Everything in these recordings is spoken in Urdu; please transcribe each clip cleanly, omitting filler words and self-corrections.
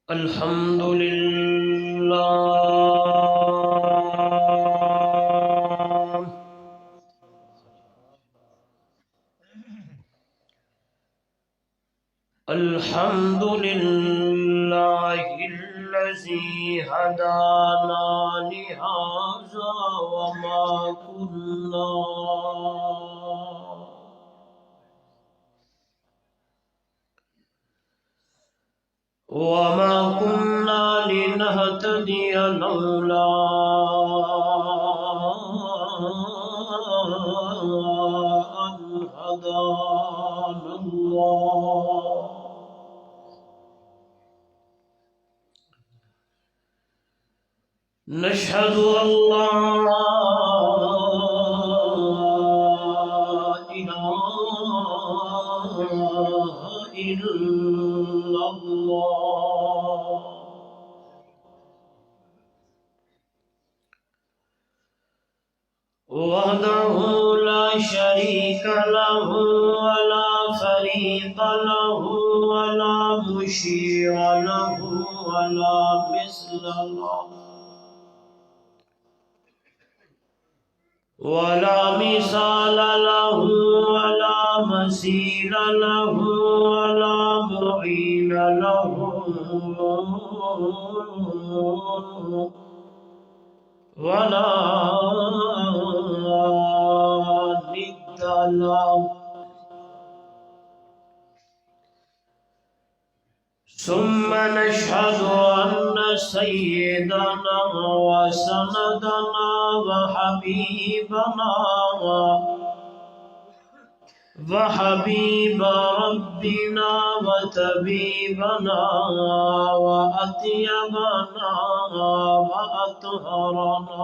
الحمد لله الحمد لله الذي هدانا لهذا وما كنا لنهتدي لولا أن هدانا الله. نشهد أن لا إله إلا الله وحده لا شريك له ولا فريق له ولا مشير له ولا مثل له ولا مثال له ولا مثيل له ولا معين له ولا ند له. ثم نشهد أن سيدنا وسندنا وحبيب ربنا وطبيبنا وأطيبنا وأطهرنا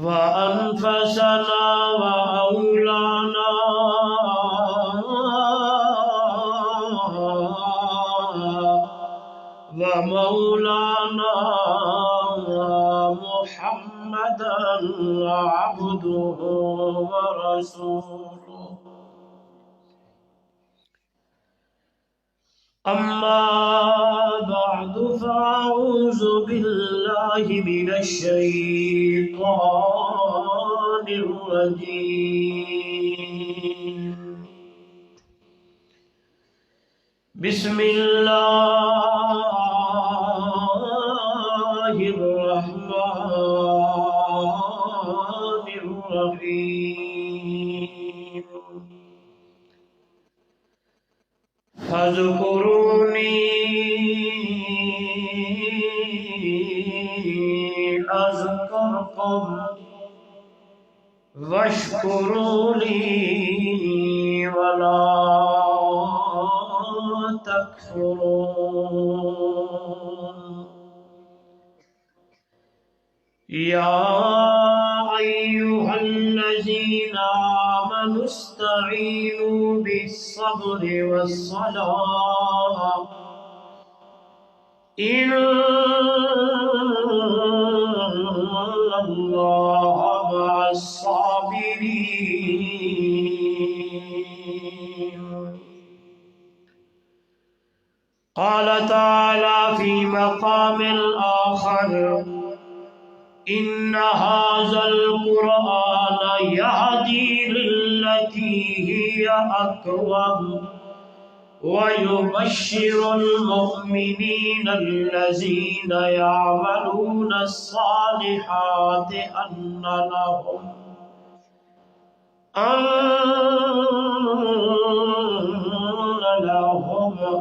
وأنفسنا وأولانا ومولانا محمدا عبده ورسوله. أما بعد فأعوذ بالله من الشيطان الرجيم. بسم الله الرحمن الرحيم. فاذكروني أذكركم واشكروا لي ولا تكفرون. يا أيها الذين آمنوا استعينوا بالصبر والصلاة إن الله مع الصابرين. قال تعالى في مقام آخر إن هذا القرآن يهدي للتي هي أقوم ويبشر المؤمنين الذين يعملون الصالحات أن لهم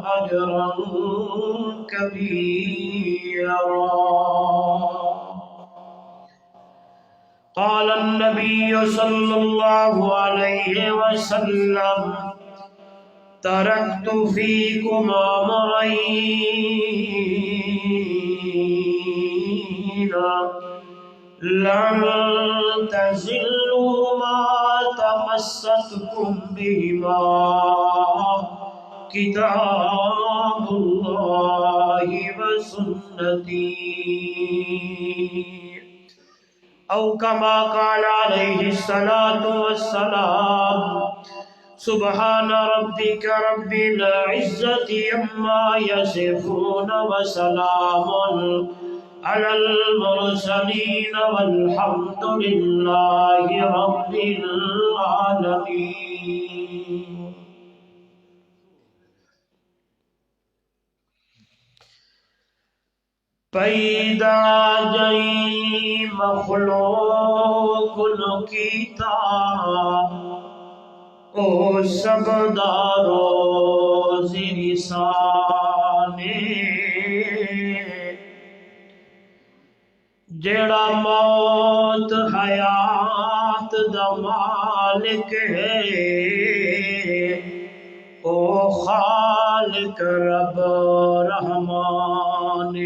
أجرا كبيرا. النبي صلى الله عليه وسلم تركت فيكم أمرين لن تزلوا ما تمسكتم بهما كتاب الله وسنتي أو كما قال عليه الصلاة والسلام سبحان ربك رب العزة عما يصفون وسلام على المرسلين والحمد لله رب العالمين. پیدا جئی مخلوق کیتا او سب دارو زیرسانے جڑا موت حیات دا مالک ہے او خالق رب رحمان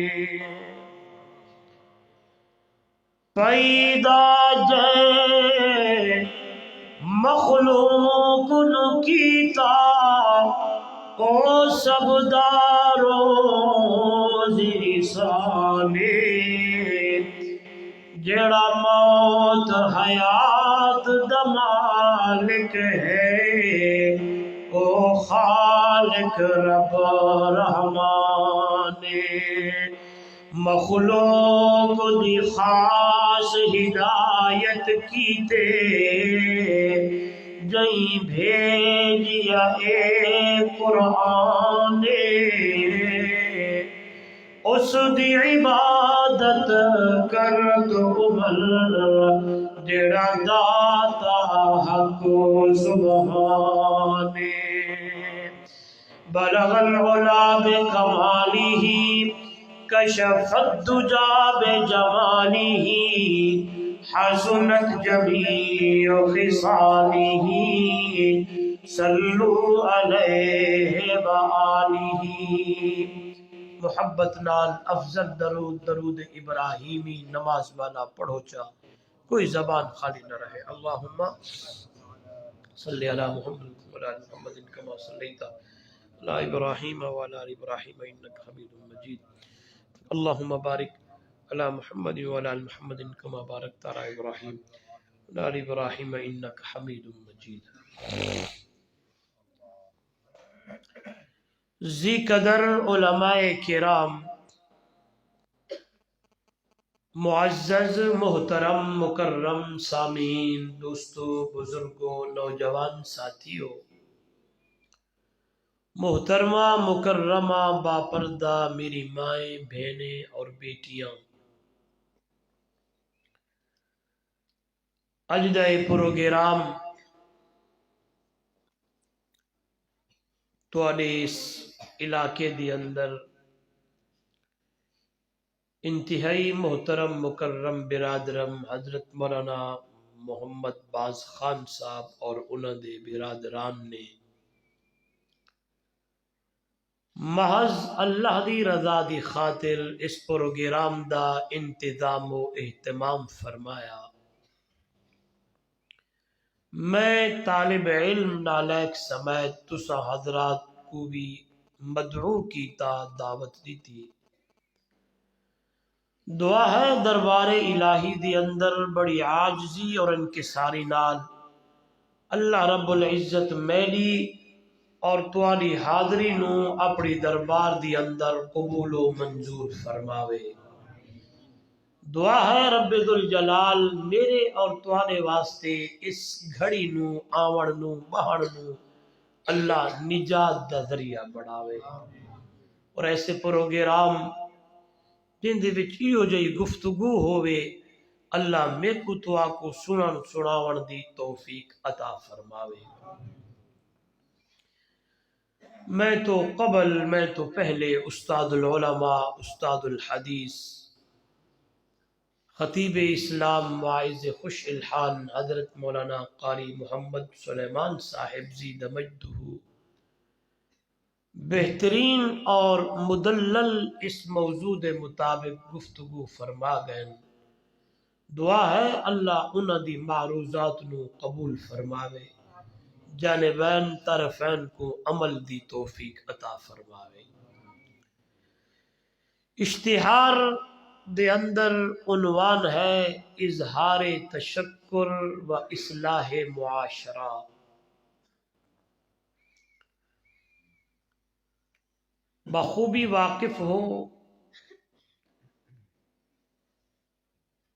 پیدا جے مخلوق کیتا او سب دارو زیرسانے جڑا موت حیات دا مالک ہے او خالق رب رحمان مخلوق دی خاص ہدایت کیتے جئی بھیجیا اے قرآن اس دی عبادت کرت عمر جڑا داتا حق سبحان بلغ العلا بکمالہ کشف الدجا بجمالہ حسنت جمیع خصالہ صلو علیہ وآلہ محبت نال افضل درود درود ابراہیمی نماز والا پڑھو چا کوئی زبان خالی نہ رہے اللہم صلی علی محمد وعلی آل محمد کما صلیت علی ابراہیم وعلی آل ابراہیم انک حمید مجید اللہم بارک علی محمد وعلی آل محمد کما بارکت علی ابراہیم وعلی آل ابراہیم انک حمید مجید ذی قدر علماء کرام معزز محترم مکرم سامعین دوستو بزرگوں نوجوان ساتھیوں محترمہ مکرمہ باپردہ میری مائیں بہنیں اور بیٹیاں اج دا پروگرام تواڈے اس علاقے دی اندر انتہائی محترم مکرم برادرم حضرت مولانا محمد باز خان صاحب اور انہاں دے برادران نے محض اللہ دی رضا دی خاطر اس پروگرام دا انتظام و اہتمام فرمایا میں طالب علم نالائق سمیت تسا حضرات کو بھی مدعو کیتا دعوت دی تھی دعا ہے دربار الہی دی اندر بڑی عاجزی اور انکساری نال اللہ رب العزت میری اور تواڈی حاضری نو اپنی دربار دی اندر قبول و منظور فرماوے دعا ہے رب ذوالجلال میرے اور تواڈے واسطے اس گھڑی نو آوڑ نو بہن نو اللہ نجات دا ذریعہ بڑھاوے اور ایسے پروگرام جن دے وچ ایہو جئی گفتگو ہووے اللہ میرے کو تو آکو سنن سناون دی توفیق عطا فرماوے میں تو پہلے استاد العلماء استاد الحدیث خطیب اسلام واعظ خوش الحان حضرت مولانا قاری محمد سلیمان صاحب زید مجدہ بہترین اور مدلل اس موضوع دے مطابق گفتگو فرما گئے۔ دعا ہے اللہ انہاں دی معروضات نو قبول فرماوے، جانبین طرفین کو عمل دی توفیق عطا فرماوے۔ اشتہار دے اندر عنوان ہے اظہار تشکر و اصلاح معاشرہ۔ بخوبی واقف ہو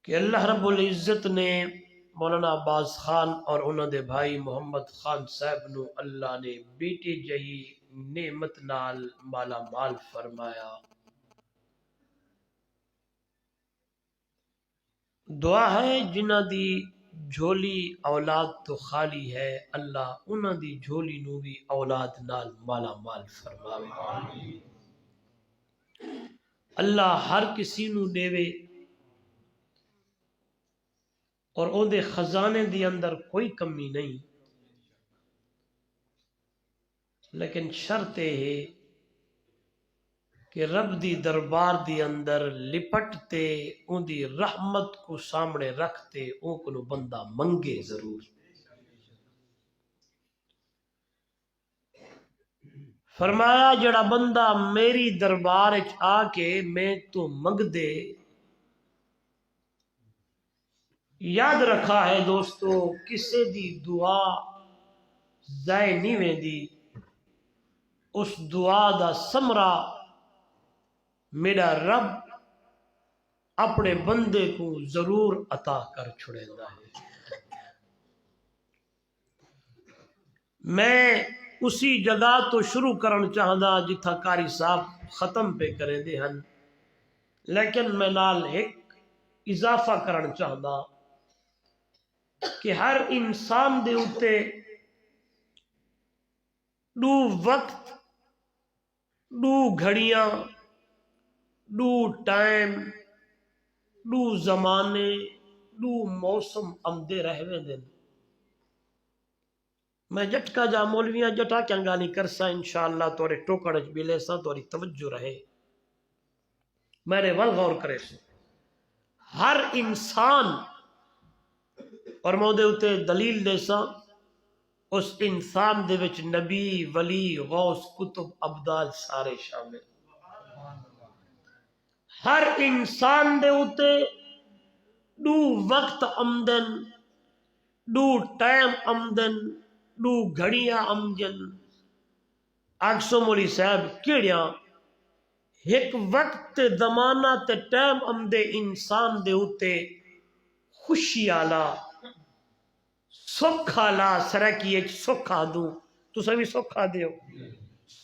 کہ اللہ رب العزت نے مولانا عباس خان اور انہوں دے بھائی محمد خان صاحب نو اللہ نے بیٹی جہی نعمت نال مالا مال فرمایا۔ دعا ہے جنہ دی جھولی اولاد تو خالی ہے، اللہ انہوں دی جھولی نو بھی اولاد نال مالا مال فرماوے۔ اللہ ہر کسی نو دیوے اور اون دے خزانے دی اندر کوئی کمی نہیں، لیکن شرط ہے کہ رب دی دربار دی اندر لپٹتے اون دی رحمت کو سامنے رکھتے اون کو بندہ منگے ضرور۔ فرمایا جڑا بندہ میری دربار وچ آ کے میں تو منگ دے، یاد رکھا ہے دوستو کسے دی دعا ضائع نہیں ویندی، اس دعا دا ثمرہ میرا رب اپنے بندے کو ضرور عطا کر چھڑے دا ہے۔ میں اسی جگہ تو شروع کرن چاہدا جتھا قاری صاحب ختم پہ کریں دے ہن، لیکن میں نال ایک اضافہ کرن چاہدا کہ ہر انسان دے اتے دو وقت، دو گھڑیاں، دو ٹائم، دو زمانے، دو موسم آمدے رہویں دن۔ میں جٹکا جا مولویاں جٹا کیا گالی کرسا انشاءاللہ تورے ٹوکڑ بلے سا توری توجہ رہے، میرے ول غور کرے سو۔ ہر انسان اور مودے اتے دلیل دے سا اس انسان دے وچ نبی، ولی، غوث، کتب، ابدال سارے شامل۔ ہر انسان دے اتے دو وقت آمدن، دو ٹائم آمدن، دو گھڑیاں آمدن۔ آگسو مولی صاحب کیڑیاں ایک وقت تے زمانہ تے ٹائم آمدے انسان دے اتے خوشی آلا، سکھ آلا، سرکی ایک سکھ آدوں تو سبھی سکھ آدے ہو،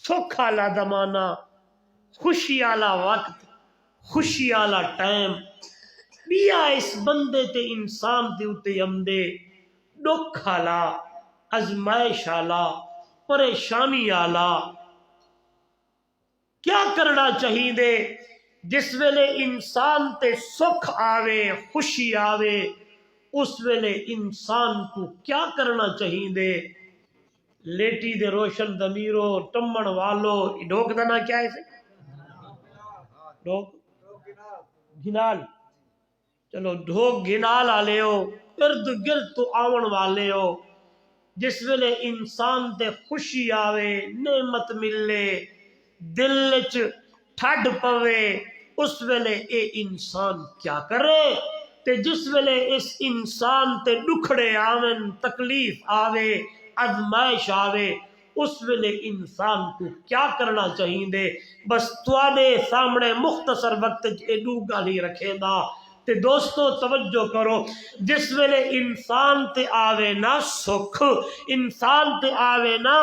سکھ آلا زمانہ، خوشی آلا وقت، خوشی آلا ٹائم بیا اس بندے تے انسان تے اتے امدے دکھ آلا، ازمائش آلا، پریشانی آلا۔ کیا کرنا چاہیے دے جس ویلے انسان تے سکھ آوے، خوشی آوے، اس ویلے انسان کو کیا کرنا چاہیے دے؟ لیٹی دے روشن دمیرو ٹمن والو ڈوک دنا کیا ہے سے؟ ڈوک گنال، چلو ڈھوک گنال آلے ہو، ارد گرد تو آون والے ہو۔ جس ویلے انسان تے خوشی آوے، نعمت ملے، دل وچ ٹھڈ پوے، اس ویلے اے انسان کیا کرے؟ تے جس ویلے اس انسان تے دکھڑے آویں، تکلیف آوے، ازمائش آوے، اس ویلے انسان کو کیا کرنا چاہیے دے؟ بس تواڈے سامنے مختصر وقت ایڈو گالی رکھے دا تے دوستو توجہ کرو، جس ویلے انسان تے آوے نا سکھ، انسان تے آوے نا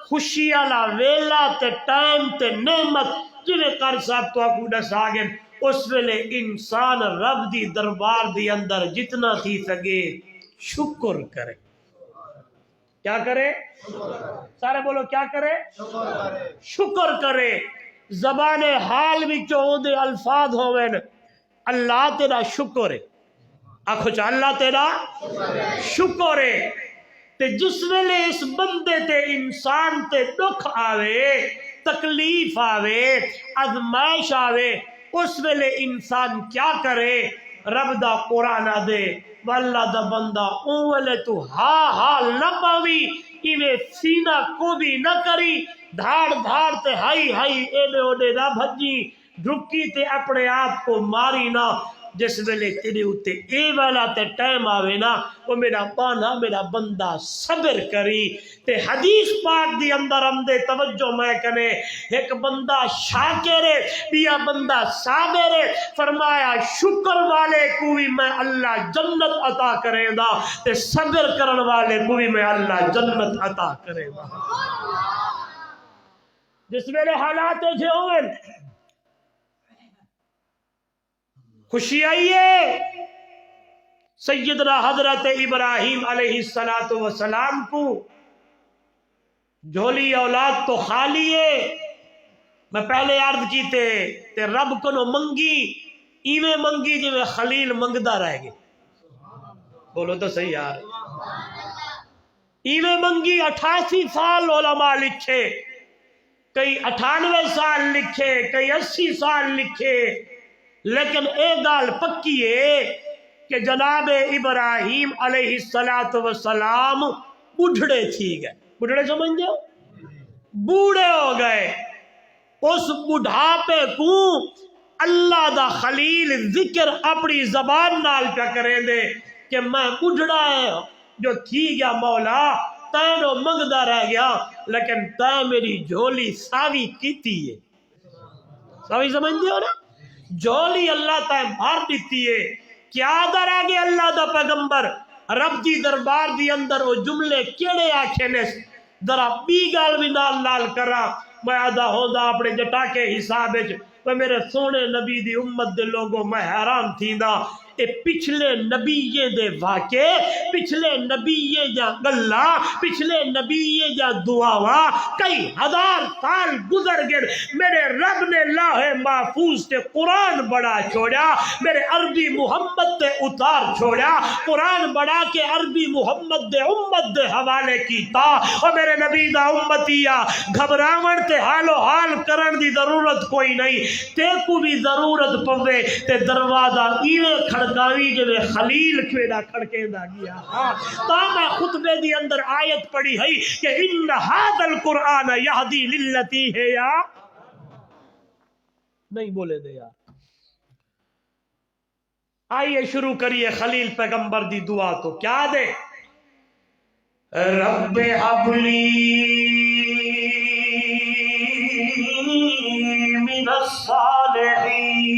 خوشی والا ویلا تے ٹائم تے نعمت، جنہیں قاری صاحب تو آپ کو دسا گئے، اس ویلے انسان رب دی دربار دی اندر جتنا تھی سکے شکر کرے۔ کیا کرے؟ سارے بولو کیا کرے؟ شکر کرے۔ زبان حال بھی چون دے الفاظ ہوئے اللہ تیرا شکر ہے، آخو چا اللہ تیرا شکر ہے۔ تے جس ویلے اس بندے تے انسان تے دکھ آوے، تکلیف آوے، ازمائش آوے، اس ویلے انسان کیا کرے؟ رب دا قرآن دے واللہ دا بندہ اون ویلے تو ہا نہ پاوی، ایویں سینہ کو بھی نہ کری، دھاڑ دھاڑ تے ہائی ہائی ایڈے اوڈے نہ بھجی، ڈھکی تے اپنے آپ کو ماری نہ۔ جس ویلے تیرے اتے اے والا تے ٹائم آوے نا، وہ میرا بانا میرا بندہ صبر کری۔ تے حدیث پاک دی اندر ہم دے توجہ میں کنے، ایک بندہ شاکر ہے، بیا بندہ صابر ہے، فرمایا شکر والے کو بھی میں اللہ جنت عطا کرے دا، تے صبر کرن والے کو بھی میں اللہ جنت عطا کرے دا۔ جس ویلے حالات جو ہوئے خوشی آئیے، سیدنا حضرت ابراہیم علیہ السلام کو جھولی اولاد تو خالی ہے۔ میں پہلے عرض کی تے رب کو نو منگی، ایویں منگی جو خلیل منگدا رہ گئے، بولو تو صحیح یار، ایویں منگی 88 سال علماء لکھے، کئی 98 سال لکھے، کئی 80 سال لکھے، لیکن ایک گال پکی ہے کہ جناب ابراہیم علیہ السلام بڑھڑے تھی گئے، بڑھڑے سمجھ جاؤ، بوڑھے ہو گئے۔ اس بڑھاپے کو اللہ دا خلیل ذکر اپنی زبان نال پہ کریں دے کہ میں بڑھڑا ہے جو تھی گیا مولا، تینو منگدا رہ گیا، لیکن تے میری جھولی ساوی کیتی ہے۔ ساوی سمجھ دیو نا، جھولی اللہ تعالی بھار دیتی ہے۔ کیا در آگے اللہ دا پیغمبر رب دی دربار دی اندر وہ جملے کیڑے آکھے نے، ذرا بی گال بھی نال کرا، میں آدھا ہوندہ اپنے جٹا کے حساب میں میرے سونے نبی دی امت دے لوگوں میں حیران تھی دا، اے پچھلے نبیے دے واقعے، پچھلے نبیے جا گلہ، پچھلے نبیے جا دعاوا کئی ہزار سال گزر گئے، میرے رب نے لاہ محفوظ تے قرآن بڑا چھوڑا، میرے عربی محمد تے اتار چھوڑا، قرآن بڑا کے عربی محمد دے امت دے حوالے کیتا، اور میرے نبی دا امتیا گھبراون تے حال و حال کرن دی ضرورت کوئی نہیں، تے کو بھی ضرورت پوے تے دروازہ ایویں کھڑکاوی جو خلیل کھویڈا کھڑکے دا گیا۔ تا میں خطبے دی اندر آیت پڑھی ہے کہ ان ھذا القرآن یہدی للتی ہے، یا نہیں بولے دے یار۔ آئیے شروع کریے خلیل پیغمبر دی دعا، تو کیا دے؟ رب حبلی من الصالحین،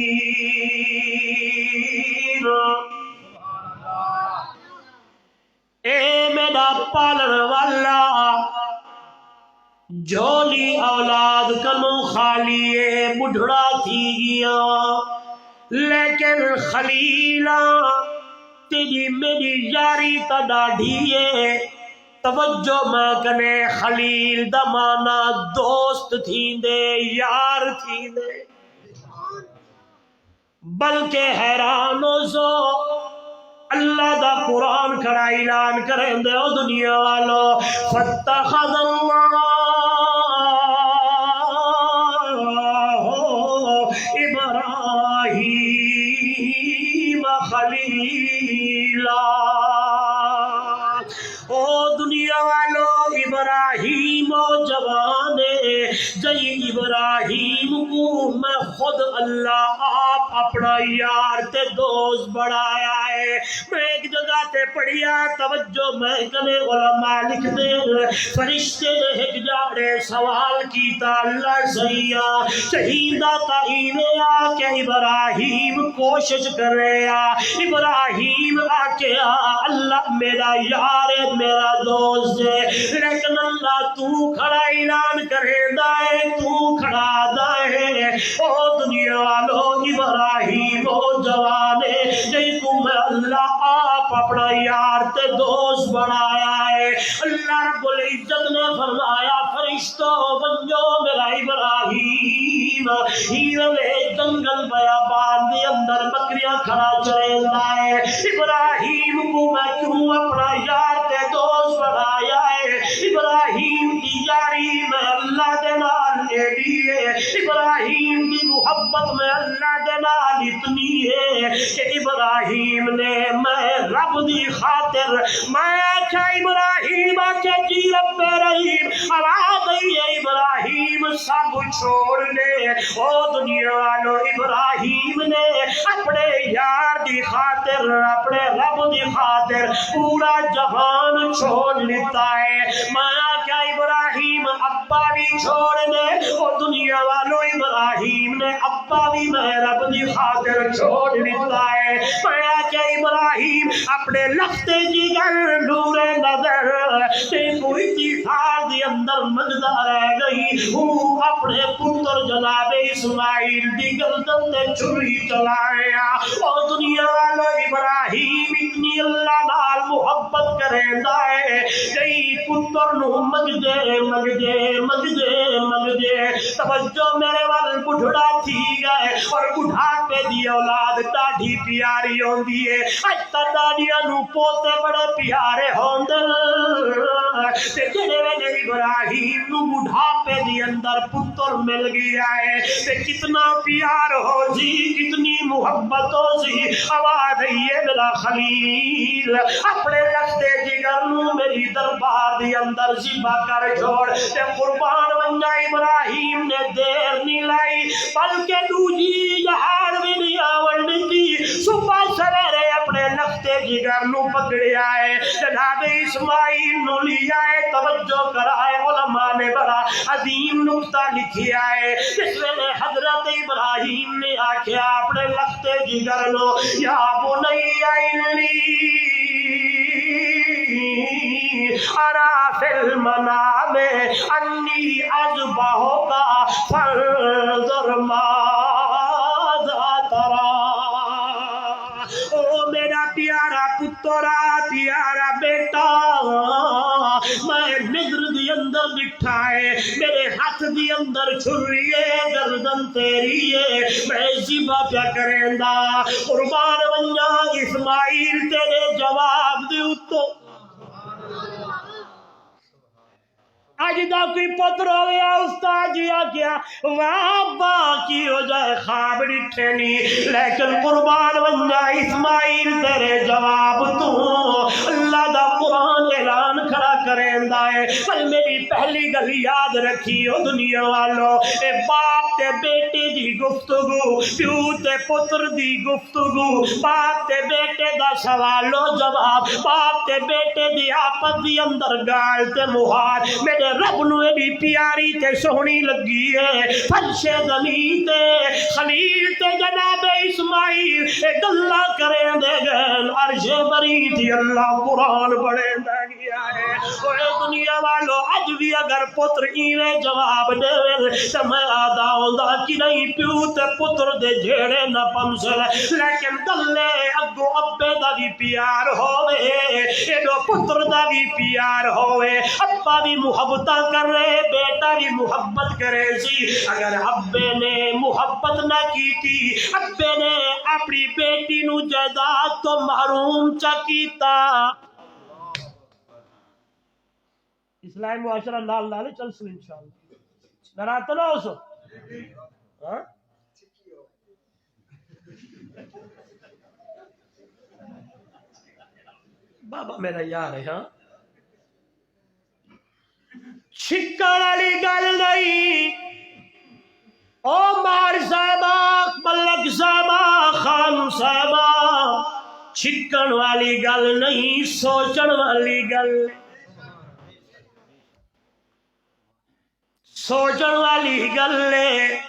اے میرا پالن والا، جھولی اولاد کنو خالی ہے، بڑھڑا تھی گیا، لیکن خلیلا تیری میری یاری تا ڈاڑھی ہے۔ توجہ میں کنے، خلیل دا مانا دوست تھیندے، یار تھیندے، بلکہ حیرانو سو اللہ دا قرآن کھڑا اعلان کریں دے او دنیا والو، فاتخذ اللہ ابراہیم خلیلا۔ او دنیا والو، ابراہیم و جوانے جئی ابراہیم کو میں خود اللہ آپ اپنا یار تے دوست بڑھایا ہے۔ میں ایک جگہ تے پڑھیا، توجہ میں کنے علماء لکھ دے، فرشتے نے ایک جاڑے سوال کیتا اللہ سیاں شہیدہ تائیوے آکے ابراہیم کوشش کرے، ابراہیم آکے اللہ میرا یار ہے، میرا دوست ہے، لیکن اللہ تو کھڑا اعلان کرے دائے، تو کھڑا دائے۔ او دنیا والو، ابراہیم او جوانے جی کو میں اللہ آپ اپنا یار تے دوست بنایا ہے۔ اللہ رب العزت نے فرمایا فرشتوں بنجو میرا ابراہیم ہیرے جنگل بیابان دے اندر بکریاں کھڑا چریندا ہے، ابراہیم کو میں کیوں اپنا یار تے دوست بنایا ہے؟ ابراہیم کی یاری میں اللہ دے نال ایڈی ہے، ابراہیم کی محبت میں اللہ دے نال اتنی ہے کہ ابراہیم نے میں رب دی خاطر میں آچھا ابراہیم آچھا جی رب رحیم آواز آئی ہے ابراہیم سب چھوڑ لے او دنیا والو، ابراہیم نے اپنے یار دی خاطر اپنے رب دی خاطر پورا جہان چھوڑ لیتا ہے۔ میں آچھا ابراہیم ابا بھی چھوڑ دے او دنیا والو، ابراہیم نے ابا بھی میں رب دی خاطر چھوڑ لیتا ہے۔ میں آچھا ابراہیم اپنے لخت جگر نور نظر تے کوئی تیخار دی اندر مجدہ رہ گئی ہوں اپنے پتر جناب اسماعیل دی گردن تے چھری چلایا۔ اور دنیا والو ابراہیم اتنی اللہ نال محبت کریندا ہے جئی پتر نو مجدے مجدے مجدے مجدے توجہ میرے وال بڑھڑا تھی گئے اور بڑھاپے دی اولاد ڈاڈھی پیاری ہوندی ہے، اج تا ڈاڈیاں نو پوتے بڑے پیارے ہوندے تے جڑے ویلے ابراہیم نو بڑھاپے دی اندر پتر مل گیا ہے تے کتنا پیار ہو جی کتنی محبت ہو جی۔ آواز ہے میرا خلیل اپنے لختے جگر نو میری دربار دی اندر ذبح کر چھوڑ تے قربان بن جا۔ ابراہیم نے دیر نہیں لائی بلکہ دوجی جہار بھی نہیں آوڑ دی، صبح سویرے اپنے لختے جگر نو پکڑیا ہے، جناب اسماعیل نو لیا ہے۔ توجہ کرائے علماء نے بڑا عظیم نقطہ لکھیا ہے، جس ویلے حضرت ابراہیم نے آکھیا اپنے لختے جگر نو یا بنی انی ارا فی المنام انی اذبحک فانظر ماذا تری۔ او میرا پیارا پترا پیارا بیٹا میں نظر دی اندر بٹھا ہے، میرے ہاتھ دی اندر چھری ہے، گردن تیری ہے، میں ذبح پیا کریندا، قربان بن جا اسماعیل تیرے جواب دے اتو۔ آج دا کوئی پتر ہو گیا استاد جی آکیا واہ باقی ہو جائے خواب ڈٹھے نہیں، لیکن قربان بن جا اسماعیل تیرے جواب تو اللہ دا قرآن اعلان کھڑا کریندا ہے۔ پر میری پہلی گل یاد رکھی او دنیا والو، اے باپ تے بیٹے دی گفتگو، پیو تے پتر دی گفتگو، باپ تے بیٹے دا سوال و جواب، باپ تے بیٹے دی آپس دی اندر گال تے مہار میرے رب نو ایڈی پیاری تے سونی لگی ہے۔ فرش زمین تے خلیل تے جناب اسماعیل اے گلا کریں دے گئے، عرش بری تھی اللہ قرآن پڑھیں دے گیا ہے۔ اے دنیا والو اج بھی اگر پتر ایویں جواب دے تو میں آدھا ہوندا کہ نہیں پیو تے پتر دے جھیڑے نہ پمسل، لیکن گلے اگو ابے دا بھی پیار ہوئے ایڈو پتر دا بھی پیار ہوئے، ابا بھی محبت کر رہے بیٹا بھی محبت کرے سی۔ اگر ابے نے محبت نہ کی تھی، ابے نے اپنی بیٹی نو جائیداد تو محروم چا کیتا۔ اسلامی معاشرہ لال لال چل سو انشاءاللہ نراتا نہ ہو سو بابا میرا یار ہے ہاں چھکڑ والی گل نہیں او مار صاحبہ ملک صاحبہ خان صاحبہ، چھکن والی گل نہیں سوچن والی گل، سوچن والی گل ہے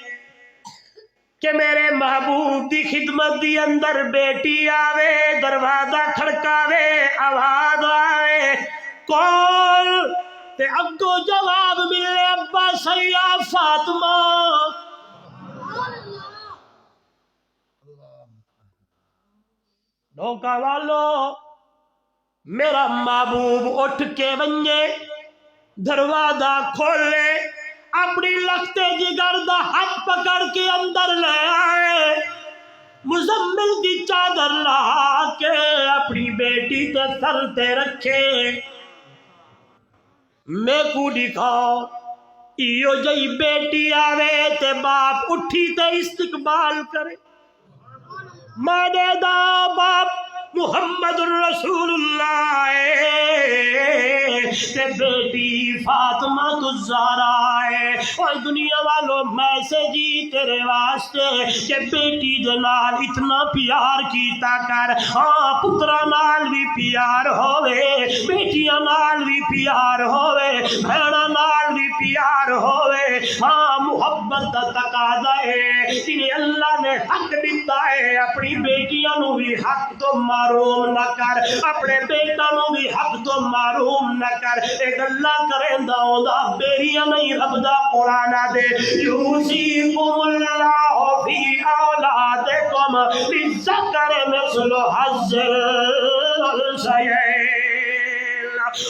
کہ میرے محبوب دی خدمت دی اندر بیٹی آوے، دروازہ کھڑکاوے، آواز آوے کون تے اگو جواب ملے ابا سیدہ فاطمہ۔ نوکا والو میرا محبوب اٹھ کے ونجے دروازہ کھولے اپنی لختے جگر دا ہاتھ پکڑ کے اندر لے آئے مزمل دی چادر لا کے اپنی بیٹی تے سر تے رکھے میں کو دکھاؤ ایو جئی بیٹی آوے تے باپ اٹھی تے استقبال کرے مانے دا باپ محمد الرسول اللہ تے بیٹی فاطمہ الزہرا ہے اور دنیا والوں میں سے جی تیرے واسطے کہ بیٹی دے نال اتنا پیار کیتا کر ہاں پترا نال بھی پیار ہوئے بیٹیاں نال بھی پیار ہوئے بہنا نال بھی پیار ہوئے ہاں محبت دا تقاضا ہے تیرے اللہ نے حق دیتا ہے اپنی بیٹیاں نو بھی حق تو معروم نہ کر اپنے بیٹا نو بھی حق تو معروم نہ کر ایک اللہ کریں دا بیریاں نہیں رب دا قرآن دے یوسیکم اللہ فی اولادکم للذکر مثل حظ الانثیین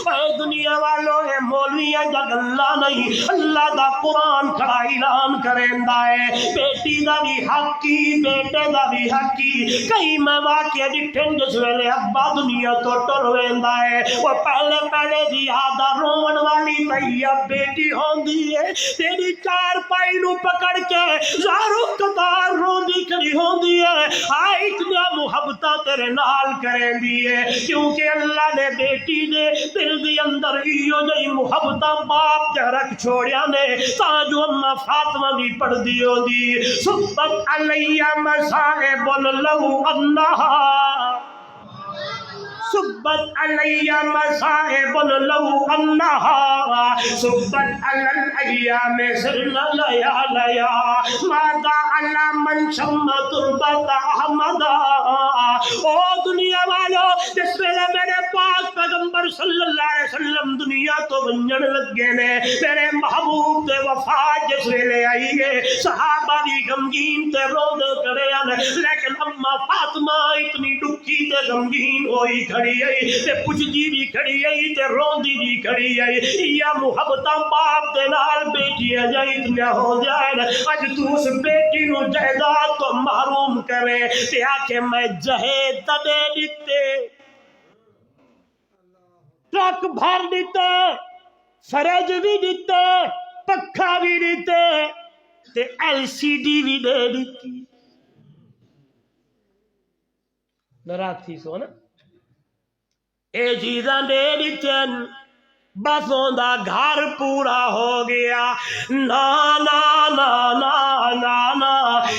اے دنیا والوں اے مولویاں جگ اللہ نہیں اللہ دا قرآن کھڑا اعلان کریندا ہے بیٹی دا بھی حق کی بیٹے دا بھی حق کی کئی میں واقعہ ڈٹھن جس ویلے ابا دنیا تو ٹر ویندا ہے وہ پہلے پہلے دی یاد رون والی تیا بیٹی ہوندی ہے تیری چار پائی نو پکڑ کے زارو قطار روندی کھڑی ہوندی ہے ہائے اتنا محبتہ تیرے نال کریندی ہے کیونکہ اللہ نے بیٹی نے دل دی اندر ایو جئی محبتہ باپ تے رکھ چھوڑیا نے تاں جو اماں فاطمہ بھی پڑھ دی ہوندی صبت علیہ مصائب لو انہا صبت علیہ مصائب لو انہا صبت علی الایام سرنا لیا لیا مادا علی من شم تربت احمدا او دنیا والو جس ویلے میرے پاک پیغمبر صلی اللہ علیہ وسلم دنیا تو ونجن لگے نے میرے محبوب تے وفات جس ویلے آئی ہے صحابہ بھی غمگین تے روندے کھڑے ہیں لیکن اما فاطمہ اتنی ڈکی تے غمگین ہوئی کھڑی آئی تے پچھدی بھی کھڑی آئی تے روندی بھی کھڑی آئی یا محبتاں باپ دے نال بیٹیاں جائیں اتنا ہو جائیں اج تو اس بیٹی نو جائیداد تو محروم کرے تے آکے میں جہید دے دیتے ٹرک بھر دیتے فریج بھی دیتے پکھا بھی دیتے تے ایل سی ڈی بھی دے دیتی ناراض تھی سو نا اے چیزاں دے دیتن بس دا گھر پورا ہو گیا نا نا نا نا نا نا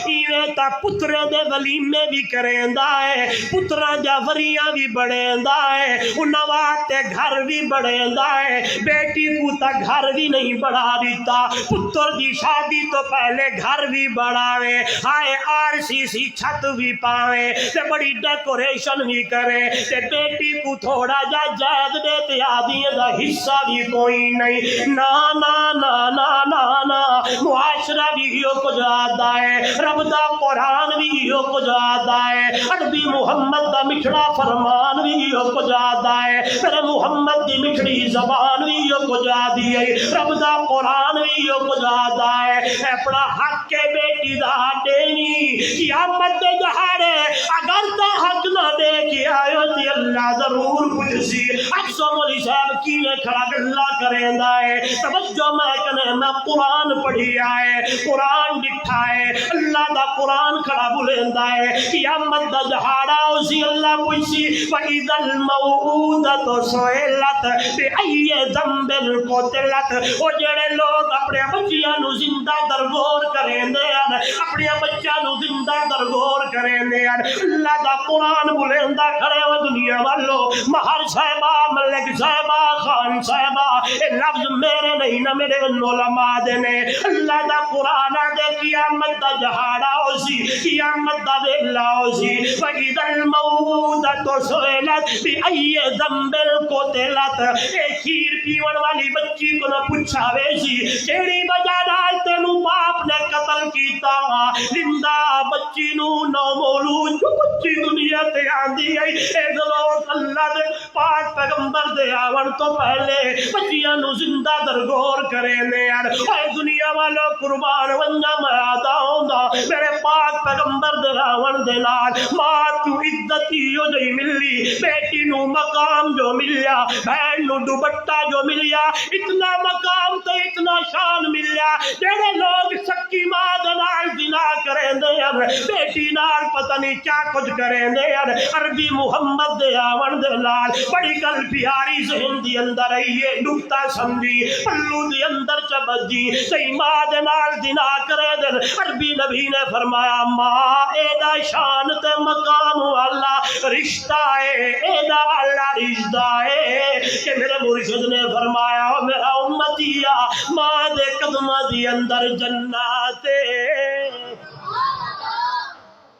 ایویں تا پترے دے ولیمے بھی کریندا ہے پتراں جا وریاں بھی بڑیندا ہے انہاں واسطے گھر بھی بڑیندا ہے بیٹی کو تا گھر بھی نہیں بڑھا دیتا پتر دی شادی تو پہلے گھر بھی بڑھاوے ہائے آر سی سی چھت بھی پاوے تے بڑی ڈیکوریشن بھی کرے تے بیٹی کو تھوڑا جا جائید دے تے آدیاں دا حصہ بھی کوئی نہیں نا نا نا نا نا نا معاشرہ بھی ہو کچھ آدھا ہے رب دا قرآن بھی ہو کچھ آدھا ہے عربی محمد دا مٹھڑا فرمان بھی ہو کچھ آدھا ہے میرے محمد دی مٹھڑی زبان بھی ہو کچھ آدھی ہے رب دا قرآن بھی ہو کچھ آدھا ہے اپنا حق کے بیٹی دا دینی قیامت دے جہارے اگر تا حق نہ دے کے آئے تی اللہ ضرور کچھ سی اکسو مولی صاحب کیویں کھڑا اللہ کریندا ہے توجہ میں کنے میں قرآن پڑھی آئے قرآن ڈٹھا ہے اللہ دا قرآن کھڑا بلیندا ہے قیامت دا جہاڑا اسی اللہ پوچھی وَإِذَا الْمَوْءُودَةُ سُئِلَتْ بِأَيِّ ذَنبٍ قُتِلَتْ وہ جڑے لوگ اپنے بچیاں نو زندہ درگور کریندے ہیں اپنے بچیاں نو زندہ درگور کریندے ہیں اللہ دا قرآن بلیندا کھڑے ہو دنیا والو مہر صاحبہ ملک صاحبہ خان صاحبہ اے لفظ میرے نہیں نہ میرے علماء دے نے اللہ دا قرآن دے قیامت دا جہاڑا ہو سی قیامت دا ویلا ہو سی وَإِذَا الْمَوْءُودَةُ سُئِلَتْ بِأَيِّ ذَنبٍ قُتِلَتْ اے کھیر پیون والی بچی کو نہ پوچھاوے سی کیڑی وجہ نال تینوں باپ نے قتل کیتا زندہ بچی نو نو مولود بچی دنیا تے آندی اے لوگ اللہ دے پاک پیغمبر دے آون تو پہلے بچیاں نو زندہ درگور کرے نے یار اے دنیا والو قربان ونجا میں آتا ہوندا میرے پاک پیغمبر دے آون دے نال ماں تو عزت جو نہیں ملی بیٹی نو مقام جو ملیا بہن نو دوپٹہ جو ملیا اتنا مقام تے اتنا شان ملیا جڑے لوگ سکی ماں دے نال زنا کریں دے یار بیٹی نال پتہ نہیں کیا کچھ کریں دے یار عربی محمد دے آون دے نال بڑی گل پیاری ذہن دی اندر آئیے نکتہ سمجھی پلو دی اندر چبجی سی ماں دے نال زنا کرے دے عربی نبی نے فرمایا ماں اے دا شان تے مقام والا رشتہ ہے اے دا اللہ رشتہ ہے کہ میرے مرشد نے فرمایا میرا امتیا ماں دے قدمہ دی اندر جنات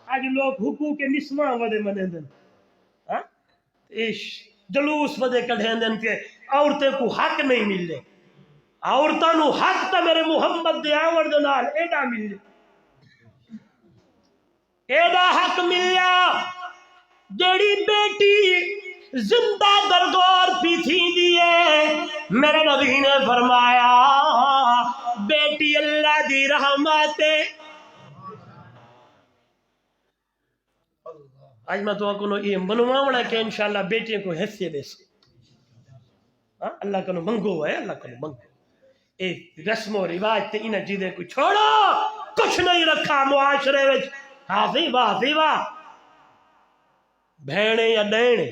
آج لوگ حقوق نسواں ودے منے دن جلوس ودے کڑھیں دن کہ عورتیں کو حق نہیں ملے عورتاں نو حق تا میرے محمد دے آور دے نال ایڈا ملے ایڈا حق ملیا جیڑی بیٹی زندہ درگور پی تھی دیئے میرے نبی نے فرمایا بیٹی اللہ دی رحمت آج میں تو آپ کو یہ منواؤں کہ انشاءاللہ بیٹیوں کو حصے دے سکتے اللہ کو منگو ہے اللہ کو منگو ایک رسم و رواج تے انہیں جیدے کو چھوڑو کچھ نہیں رکھا معاشرے وچ حافظ بہنے یا ڈینے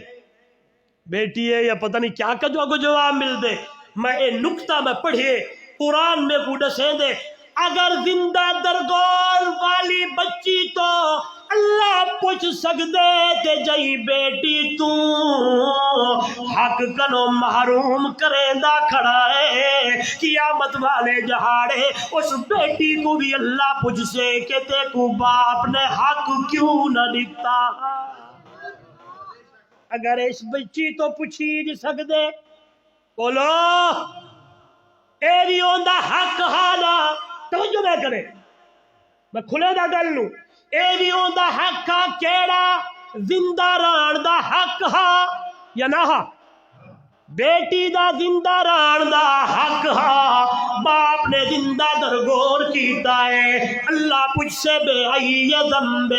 بیٹی ہے یا پتہ نہیں کیا کا جو جواب مل دے میں اے نکتہ میں پڑھے قرآن میں کو دسیں دے اگر زندہ درگور والی بچی تو اللہ پوچھ سکدے تے جئی بیٹی تو حق کنو محروم کریندا کھڑا ہے قیامت والے جہاڑے اس بیٹی کو بھی اللہ پوچھ سے کہ تے کو باپ نے حق کیوں نہ دیتا اگر اس بچی تو پوچھی نہیں سکدے بولو اے بھی ہوندا حق حالا توجہ میں کرے میں کھلے دا گل نوں اے بھی ہوندا حق ہا کیڑا زندہ رہن دا حق ہا یا نہ ہا بیٹی دا زندہ رہن دا حق ہا باپ نے زندہ درگور کیتا ہے اللہ پوچھ سے بے ای ذنب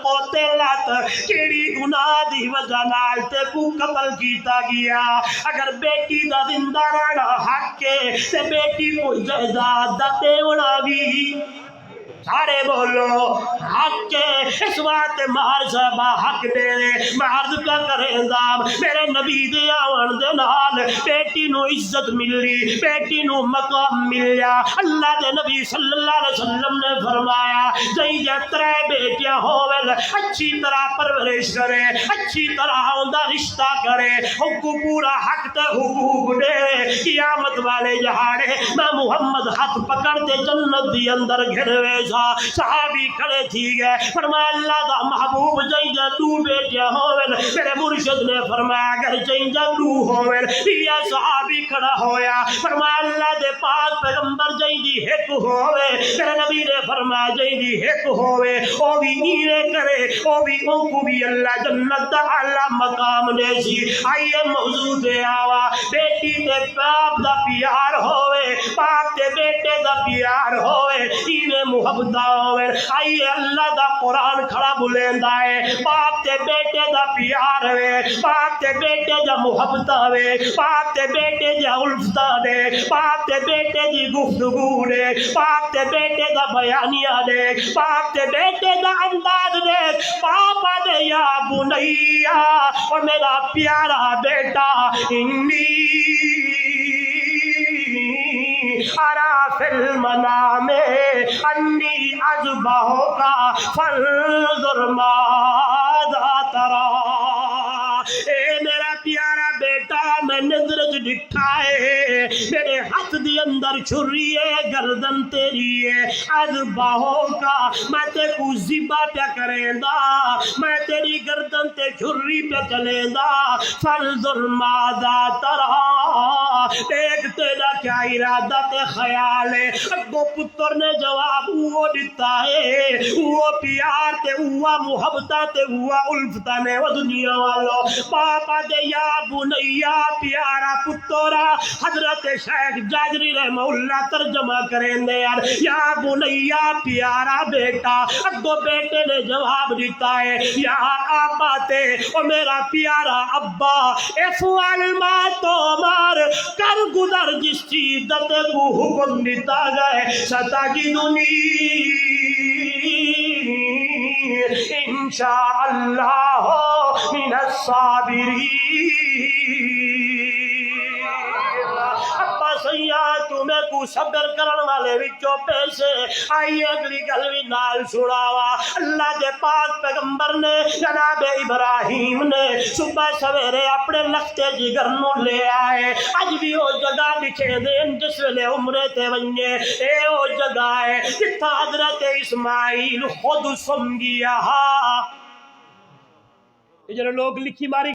قتلت کیڑی گناہ دی وجہ نال تے کو قتل کیتا گیا اگر بیٹی دا زندہ رہنا حق ہے تے بیٹی کو جائیداد دا دیونا بھی سارے بولو حق کے اس بات مہر صاحبہ حق دے میں عرض کا کریں دام میرے نبی دے آون دے نال بیٹی نو عزت ملی بیٹی نو مقام ملیا اللہ دے نبی صلی اللہ علیہ وسلم نے فرمایا جئی جترے بیٹیاں ہوول اچھی طرح پرورش کرے اچھی طرح اوندا رشتہ کرے ان کو پورا حق تے حقوق دے قیامت والے جہاڑے میں محمد ہاتھ پکڑ دے جنت دی اندر گھروے صحابی کھڑے تھی گئے فرمایا اللہ دا محبوب جائیں جا تو بیٹیا ہوئے میرے مرشد نے فرمایا اگر جائیں جا تو ہوئے یہ صحابی کھڑا ہویا فرمایا اللہ دے پاک پیغمبر جائیں جی ایک ہوئے میرے نبی نے فرمایا جائیں جی ایک ہوئے او بھی ایرے کرے او بھی ان کو بھی اللہ جنت دا اللہ مقام دے سی آئیے موضوع دے آوا بیٹی دے باپ دا پیار ہوئے باپ دے بیٹے دا پیار ہوئے اینے محبت آئیے اللہ دا قرآن کھڑا بلیندا ہے باپ تے بیٹے دا پیار ہے باپ تے بیٹے دا محبت ہے باپ تے بیٹے دا الفتا دے باپ تے بیٹے دی گفتگو دے باپ تے بیٹے دا بیانیہ دے باپ تے بیٹے دا انداز دے پاپا دے یا بنیا اور میرا پیارا بیٹا انی ارا فی المنام انی اذبحک فانظر ماذا تری اے میرا پیارا بیٹا میں نظر ڈٹھا ہے ہے، میرے ہاتھ دی اندر چھری ہے، گردن تیری ہے، از باہوں کا میں تے کو ذبح پہ کریں دا، میں تیری گردن تے چھری پہ چلیں دا، فانظر ماذا ترى، دیکھ تیرا کیا ارادہ تے خیال ہے۔ اگو پتر نے جواب وہ دیتا ہے، وہ پیار تے وہ محبتہ تے وہ الفتہ نے وہ دنیا والو پاپا دے یا بنیا پیارا پترا، حضرت شیخ جاجری رحمہ اللہ ترجمہ کریں دے یار، یا بنیا پیارا بیٹا، اگو بیٹے نے جواب دیتا ہے، یا آبا تے او میرا پیارا ابا، افعل ما تؤمر، کر گزر جس چیز تے کو حکم دیتا گئے، ستجدنی انشاءاللہ من الصابرین۔ ابا سیاں تمہیں کو صبر کرن والے وچوں پیسے آئیے اگلی گل بھی نال سناوا۔ اللہ دے پاک پیغمبر نے جناب ابراہیم نے صبح سویرے اپنے لختے جگر نو لے آئے، اج بھی وہ جگہ دکھے دین جس ویلے عمرے تے ونجے، اے وہ جگہ ہے جتھا حضرت اسماعیل خود سم گیا۔ یہ جو لوگ لکھی ماری